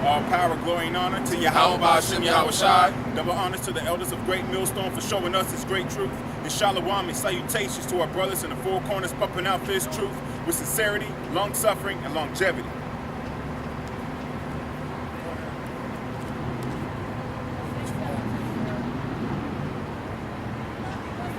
All power, glory, and honor to Yahweh Ba'ashem Yahweh Shai. Double honors to the elders of Great Millstone for showing us His great truth. And shalom and salutations to our brothers in the four corners pumping out this truth with sincerity, long-suffering, and longevity.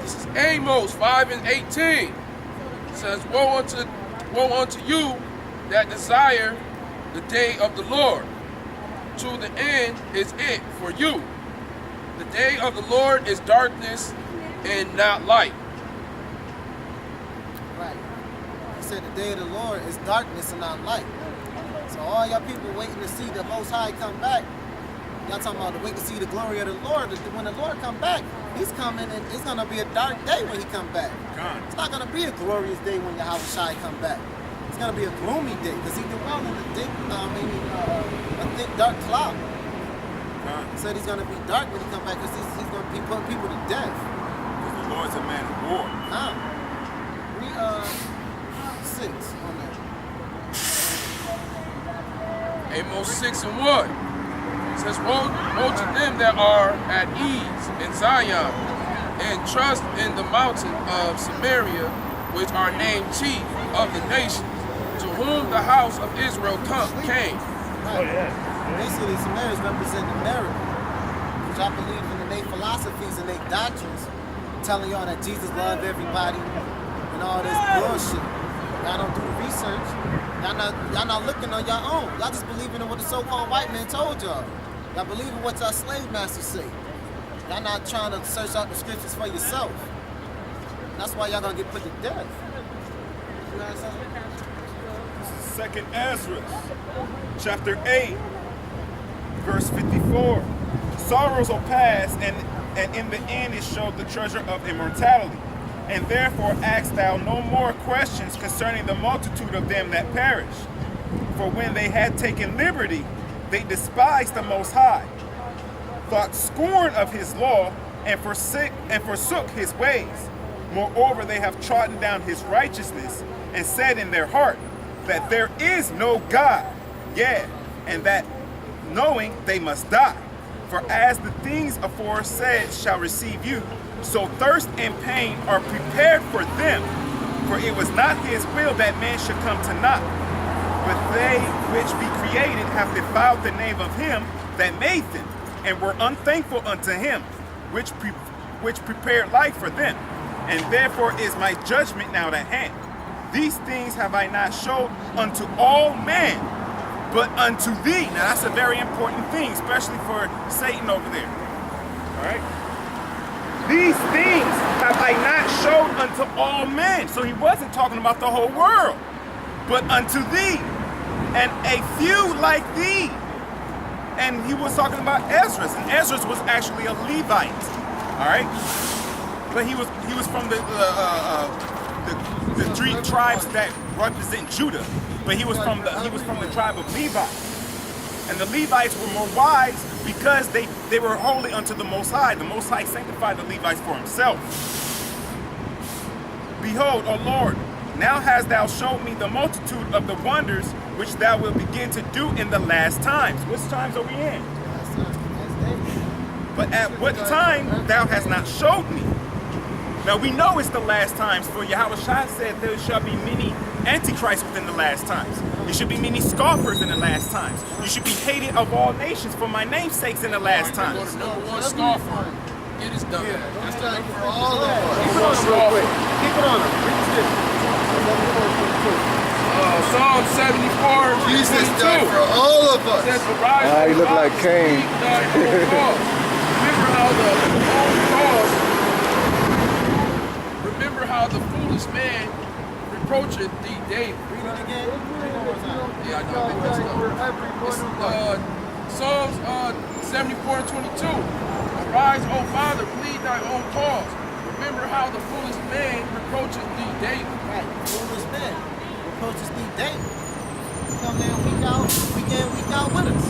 This is Amos 5:18. It says, woe unto you that desire the day of the Lord. To the end is it for you. The day of the Lord is darkness and not light. Right. He said the day of the Lord is darkness and not light. So all y'all people waiting to see the Most High come back, y'all talking about wait to see the glory of the Lord. When the Lord come back, He's coming and it's going to be a dark day when He come back. It's not going to be a glorious day when Yahweh Shai come back. It's going to be a gloomy day because He dwells in a thick dark cloud. He said He's going to be dark when He come back because he's going to be putting people to death. Because the Lord's a man of war. Read 6 on that. Amos 6:1. It says, woe to them that are at ease in Zion and trust in the mountain of Samaria, which are named chief of the nations, to whom the house of Israel came. Basically, Samaritans represent America, which I believe in their philosophies and their doctrines, telling y'all that Jesus loved everybody and all this bullshit. Y'all don't do the research. Y'all not looking on your own. Y'all just believing in what the so-called white man told y'all. Y'all believe in what y'all slave masters say. Y'all not trying to search out the scriptures for yourself. That's why y'all gonna get put to death. You know what I'm saying? 2nd Ezra, chapter 8, verse 54. Sorrows will pass, and in the end it showed the treasure of immortality. And therefore ask thou no more questions concerning the multitude of them that perish. For when they had taken liberty, they despised the Most High, thought scorn of His law, and forsook His ways. Moreover, they have trodden down His righteousness, and said in their heart that there is no God, yea, and that knowing they must die. For as the things aforesaid shall receive you, so thirst and pain are prepared for them. For it was not His will that man should come to naught, but they which be created have defiled the name of Him that made them, and were unthankful unto Him, which prepared life for them. And therefore is my judgment now at hand. These things have I not showed unto all men, but unto thee. Now that's a very important thing, especially for Satan over there. All right? These things have I not showed unto all men. So He wasn't talking about the whole world, but unto thee, and a few like thee. And He was talking about Ezra, and Ezra was actually a Levite. All right, but he was from the three tribes that represent Judah, but he was from the tribe of Levi. And the Levites were more wise because they were holy unto the Most High. The Most High sanctified the Levites for Himself. Behold, O Lord, now hast thou showed me the multitude of the wonders which thou wilt begin to do in the last times. Which times are we in? But at what time thou hast not showed me? Now we know it's the last times, for Yahweh Shai said there shall be many antichrists within the last times. There should be many scoffers in the last times. You should be hated of all nations for my name's sakes in the last times. Go to number one scoffer. It is done. That's done for all of us. Keep it on real quick. Keep it on. Psalm 74. Jesus died for all of us. Says, ah, you look like Cain. Remember how the foolish man reproacheth thee daily. Read it again. Yeah, I know. It's Psalms 74:22. Arise, O Father, plead thy own cause. Remember how the foolish man reproacheth thee daily. Right, foolish man reproaches thee daily. You come there week in, week out with us.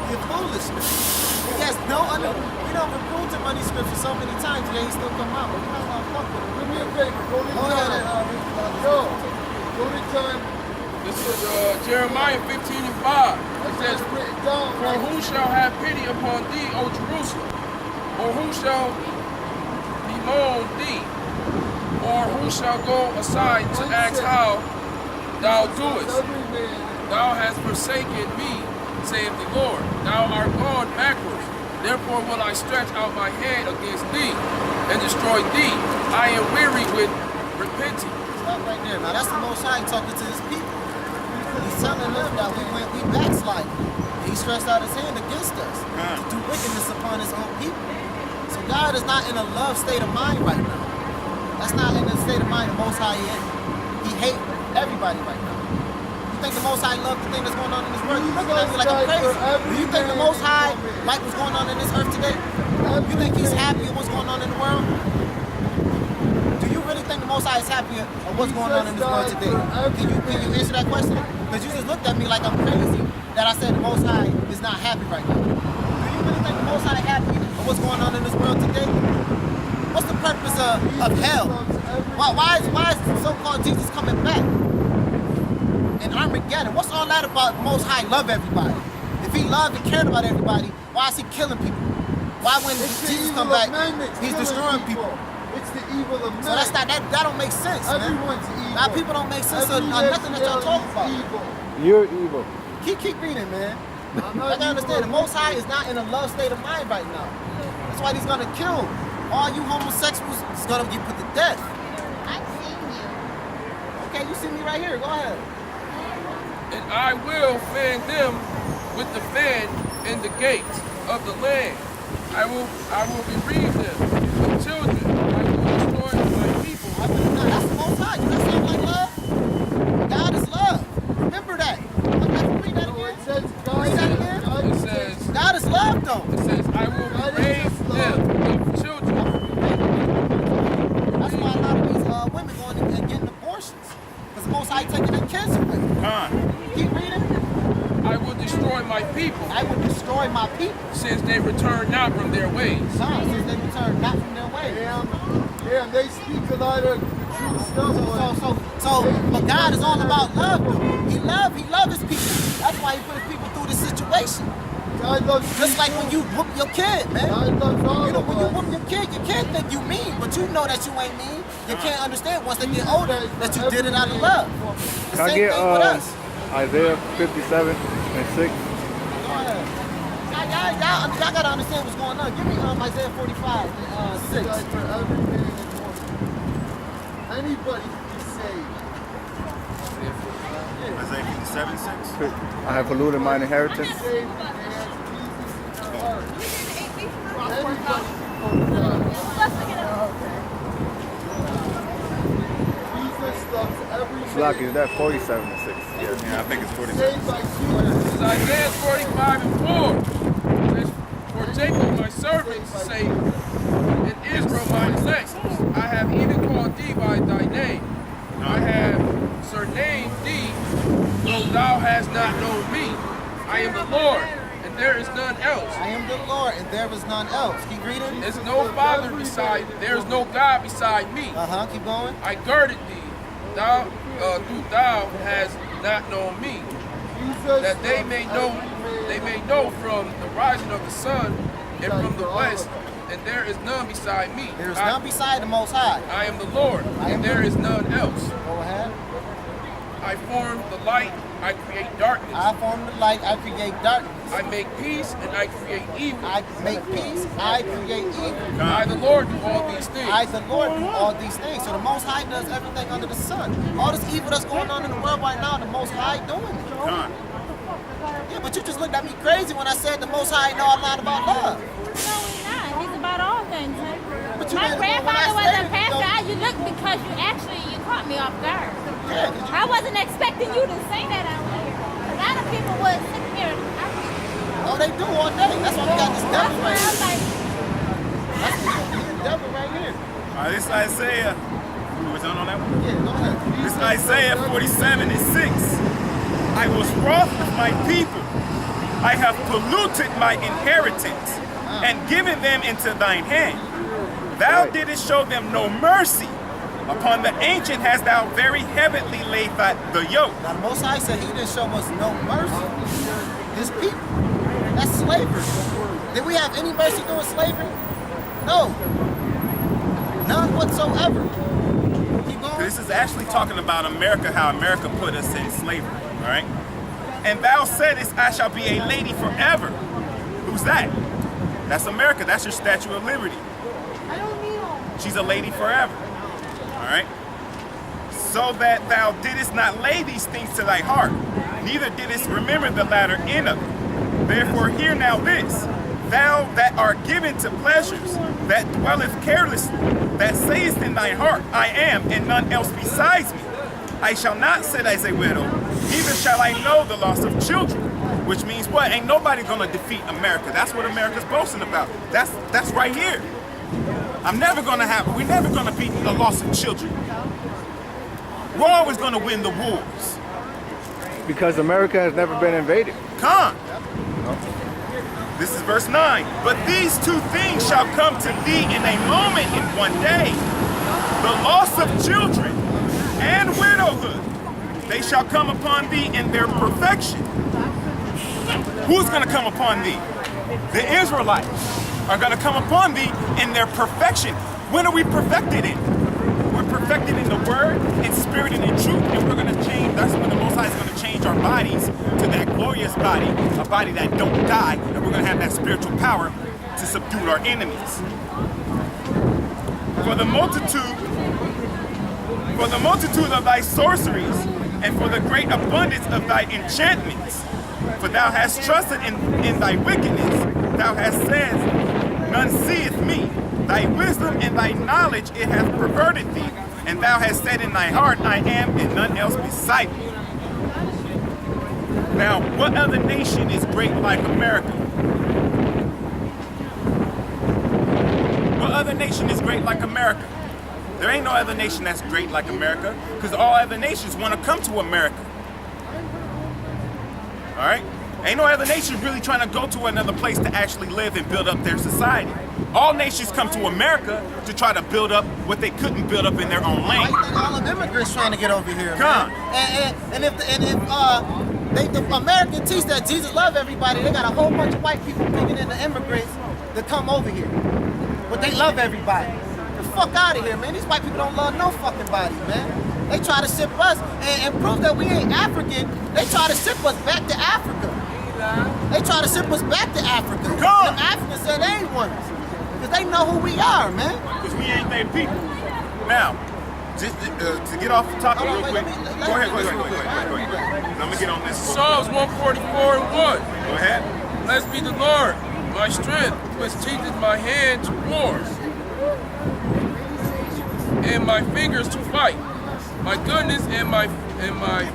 You're foolish, man. He has no other. We don't reprove him on these scriptures so many times, yet he still come out. But we're not going to fuck with him. Do me a favor, go to time. This is Jeremiah 15:5. says, for who shall have pity upon thee, O Jerusalem? Or who shall bemoan thee? Or who shall go aside to ask how thou doest? Thou hast forsaken me, saith the Lord. Thou art gone backwards. Therefore will I stretch out my hand against thee and destroy thee. I am weary with repenting. Stop right there. Now that's the Most High talking to his people. He's telling them that we backsliding. He stretched out his hand against us to do wickedness upon his own people. So God is not in a love state of mind right now. That's not in the state of mind the Most High is. He hates everybody right now. You think the Most High loves the thing that's going on in this world? You looking at me like I'm crazy. Do you think the Most High like what's going on in this earth today? You think he's happy with what's going on in the world? Do you really think the Most High is happy with what's going on in this world today? Can you answer that question? Because you just looked at me like I'm crazy that I said the Most High is not happy right now. Do you really think the Most High is happy with what's going on in this world today? What's the purpose of hell? Why is so-called Jesus coming back? And Armageddon, what's all that about the Most High love everybody? If he loved and cared about everybody, why is he killing people? Why when Jesus come back, he's destroying people? It's the evil of men. So that's not, that don't make sense, man. Everyone's evil. Now people don't make sense of nothing that y'all talking about. Evil. You're evil. Keep reading, man. I'm I not can understand, the evil. Most High is not in a love state of mind right now. That's why he's gonna kill all you homosexuals. It's gonna get put to death. I've seen you. Okay, you see me right here, go ahead. And I will fan them with the fan in the gates of the land. I will bereave them with children. I will destroy my people. That's the Most High. Does that sound like love? God is love. Remember that. Let's read that It again. says Read that again. It says, God is love, though. it says, I will bereave them with children. That's why a lot of these women going and getting abortions. Because the Most High taking their kids away. Keep reading. I will destroy my people, I will destroy my people. since they return not from their ways. Since they return not from their way. Yeah, and they speak a lot of the true stuff. But God is all about love, though. He love his people. That's why he put his people through this situation. God loves Just like people. when you whoop your kid, man. God loves all You know, of when you us. whoop your kid, you can't think you mean, but you know that you ain't mean. You can't understand once they get older that you did it out of love. The Can I same get thing with us. Isaiah 57 and 6? Y'all gotta understand what's going on. Give me Isaiah 45 and 6. God for every man and woman. Anybody can be saved. Isaiah 57, 6. I have polluted mine inheritance. Saved in the hands of Jesus in the heart. Anybody can come to God. Jesus loves every man. Slack, is that 47 and 6? Yeah, I think it's 47. Saved by Jesus. This is Isaiah 45 and 4. It says, for Jacob my servant say, in Israel my elect, I have even called thee by thy name. I have surnamed thee, though thou hast not known me. I am the Lord, and there is none else. I am the Lord, and there is none else. Keep reading. There's no father beside, there is no God beside me. Keep going. I girded thee, thou hast not known me, Jesus that they may know from the rising of the sun and from the west, and there is none beside me. There is none beside the Most High. I am the Lord, and there is none else. Go ahead. I form the light, I create darkness. I form the light, I create darkness. I make peace, and I create evil. I make peace, I create evil. I, the Lord, do all these things. I, the Lord, do all these things. So the Most High does everything under the sun. All this evil that's going on in the world right now, the Most High doing it. Yeah, but you just looked at me crazy when I said the Most High know a lot about love. No, he's not. He's about all things. But you My didn't- when I grandfather was said a it, pastor. You looked because you caught me off guard. Yeah, 'cause I wasn't expecting you to say that out here. A lot of people would sit here. oh, they do all day. That's why we got this That's devil why right I was here. like, That's the devil right here. This is Isaiah. Was on that one? Yeah, go ahead. This is Isaiah 47 and 6. I was wroth with my people. I have polluted my inheritance and given them into thine hand. Thou didst show them no mercy. Upon the ancient hast thou very heavily laid the yoke. Now the Most High said he didn't show us no mercy. his people. That's slavery. Did we have any mercy during slavery? No. None whatsoever. Keep going. This is actually talking about America, how America put us in slavery, all right? And thou saidest, I shall be a lady forever. Who's that? That's America. That's your Statue of Liberty. She's a lady forever, all right? So that thou didst not lay these things to thy heart, neither didst remember the latter end of it. Therefore hear now this, thou that art given to pleasures, that dwelleth carelessly, that sayest in thy heart, I am, and none else besides me. I shall not sit as a widow, neither shall I know the loss of children. Which means what? Ain't nobody gonna defeat America. That's what America's boasting about. That's right here. We're never gonna beat the loss of children. We're always gonna win the wars. Because America has never been invaded. Come. This is verse 9. But these two things shall come to thee in a moment, in one day. The loss of children and widowhood. They shall come upon thee in their perfection. Who's going to come upon thee? The Israelites are going to come upon thee in their perfection. When are we perfected in? We're perfected in the word, in spirit, and in truth, and we're going to change. That's when the Most High is going to change our bodies to that glorious body, a body that don't die, and we're going to have that spiritual power to subdue our enemies. For the multitude of thy sorceries, and for the great abundance of thy enchantments, for thou hast trusted in thy wickedness, thou hast said, none seeth me. Thy wisdom and thy knowledge it hath perverted thee, and thou hast said in thy heart, I am, and none else beside me. Now, what other nation is great like America? What other nation is great like America? There ain't no other nation that's great like America, because all other nations want to come to America. All right? Ain't no other nation really trying to go to another place to actually live and build up their society. All nations come to America to try to build up what they couldn't build up in their own land. I think all of immigrants trying to get over here, Come. man. And if the American teach that Jesus love everybody, they got a whole bunch of white people picking in the immigrants to come over here. But they love everybody. The fuck out of here, man. These white people don't love no fucking body, man. They try to ship us and prove that we ain't African. They try to ship us back to Africa. They try to ship us back to Africa. Come. Them Africans said they ain't ones. Because they know who we are, man. Because we ain't their people. Now, just to get off the topic real quick. Go ahead. I'm going to get on this. Psalms 144 and 1. Go ahead. Blessed be the Lord, my strength, which teaches my hand to war, and my fingers to fight. My goodness and my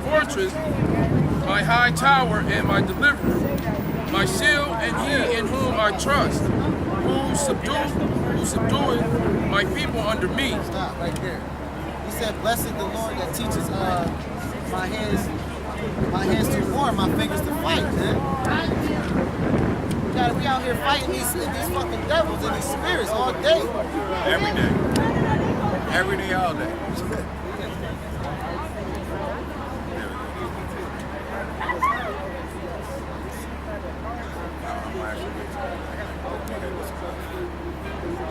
fortress, my high tower and my deliverer, my shield and he in whom I trust, who subdueth my people under me. Stop right there. He said, blessed the Lord that teaches my hands to war, my fingers to fight, man. We out here fighting these fucking devils and these spirits all day. Every day. Every day, all day.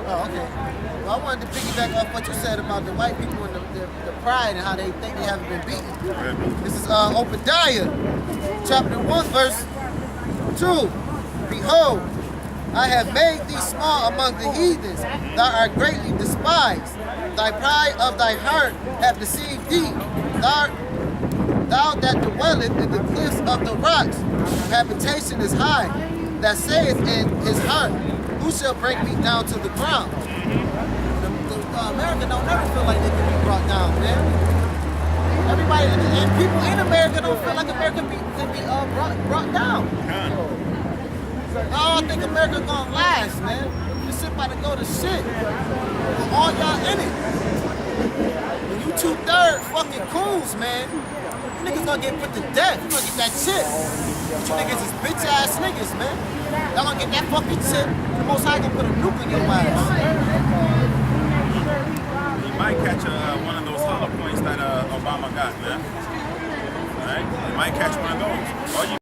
Oh, okay. Well, I wanted to piggyback off what you said about the white people and the pride and how they think they haven't been beaten. This is Obadiah, chapter 1, verse 2. Behold, I have made thee small among the heathens. Thou art greatly despised. Thy pride of thy heart hath deceived thee. Thou that dwelleth in the cliffs of the rocks, habitation is high, that saith in his heart, who shall bring me down to the ground? America don't never feel like they can be brought down, man. Everybody, and people in America don't feel like America can be brought down. I don't think America gonna last, man. This shit about to go to shit. All y'all in it. When you 2/3 fucking coons, man, you niggas gonna get put to death. You gonna get that chip. But you niggas is bitch ass niggas, man. Y'all gonna get that fucking chip. The Most High gonna put a nuke in your ass. You might catch one of those hollow points that Obama got, man. All right? You might catch one of those. All you